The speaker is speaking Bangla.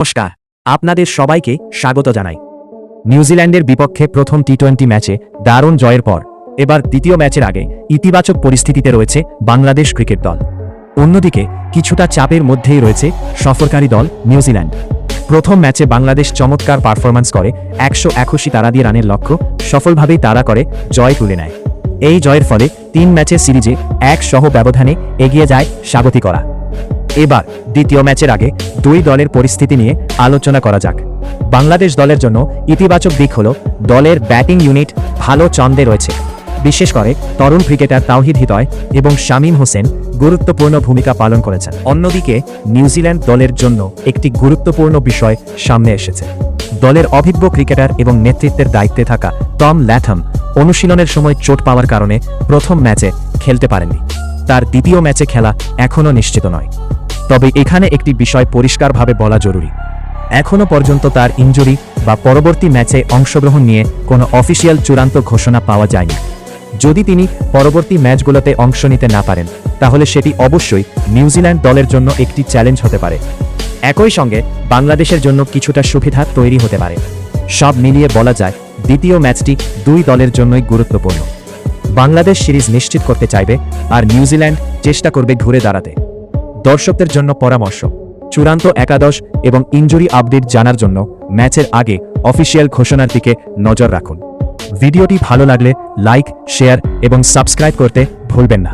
নমস্কার, আপনাদের সবাইকে স্বাগত জানাই। নিউজিল্যান্ডের বিপক্ষে প্রথম টি-20 ম্যাচে দারুণ জয়ের পর এবার দ্বিতীয় ম্যাচের আগে ইতিবাচক পরিস্থিতিতে রয়েছে বাংলাদেশ ক্রিকেট দল। অন্যদিকে কিছুটা চাপের মধ্যেই রয়েছে সফরকারী দল নিউজিল্যান্ড। প্রথম ম্যাচে বাংলাদেশ চমৎকার পারফরম্যান্স করে 181 তাড়া দিয়ে রানের লক্ষ্য সফলভাবেই তাড়া করে জয় তুলে নেয়। এই জয়ের ফলে 3 ম্যাচের সিরিজে 1 ব্যবধানে এগিয়ে যায় স্বাগতিকরা। এবার দ্বিতীয় ম্যাচের আগে দুই দলের পরিস্থিতি নিয়ে আলোচনা করা যাক। বাংলাদেশ দলের জন্য ইতিবাচক দিক হল দলের ব্যাটিং ইউনিট ভালো ছন্দে রয়েছে। বিশেষ করে তরুণ ক্রিকেটার তাওহিদ হৃদয় এবং শামীম হোসেন গুরুত্বপূর্ণ ভূমিকা পালন করেছেন। অন্যদিকে নিউজিল্যান্ড দলের জন্য একটি গুরুত্বপূর্ণ বিষয় সামনে এসেছে। দলের অভিজ্ঞ ক্রিকেটার এবং নেতৃত্বের দায়িত্বে থাকা টম ল্যাথম অনুশীলনের সময় চোট পাওয়ার কারণে প্রথম ম্যাচে খেলতে পারেননি। তার দ্বিতীয় ম্যাচে খেলা এখনও নিশ্চিত নয়। তবে এখানে একটি বিষয় পরিষ্কারভাবে বলা জরুরি, এখনও পর্যন্ত তার ইনজুরি বা পরবর্তী ম্যাচে অংশগ্রহণ নিয়ে কোনো অফিসিয়াল চূড়ান্ত ঘোষণা পাওয়া যায়নি। যদি তিনি পরবর্তী ম্যাচগুলোতে অংশ নিতে না পারেন তাহলে সেটি অবশ্যই নিউজিল্যান্ড দলের জন্য একটি চ্যালেঞ্জ হতে পারে। একই সঙ্গে বাংলাদেশের জন্য কিছুটা সুবিধা তৈরি হতে পারে। সব মিলিয়ে বলা যায় দ্বিতীয় ম্যাচটি দুই দলের জন্যই গুরুত্বপূর্ণ। বাংলাদেশ সিরিজ নিশ্চিত করতে চাইবে আর নিউজিল্যান্ড চেষ্টা করবে ঘুরে দাঁড়াতে। দর্শকদের জন্য পরামর্শ, চূড়ান্ত একাদশ এবং ইনজুরি আপডেট জানার জন্য ম্যাচের আগে অফিসিয়াল ঘোষণার দিকে নজর রাখুন। ভিডিওটি ভালো লাগলে লাইক, শেয়ার এবং সাবস্ক্রাইব করতে ভুলবেন না।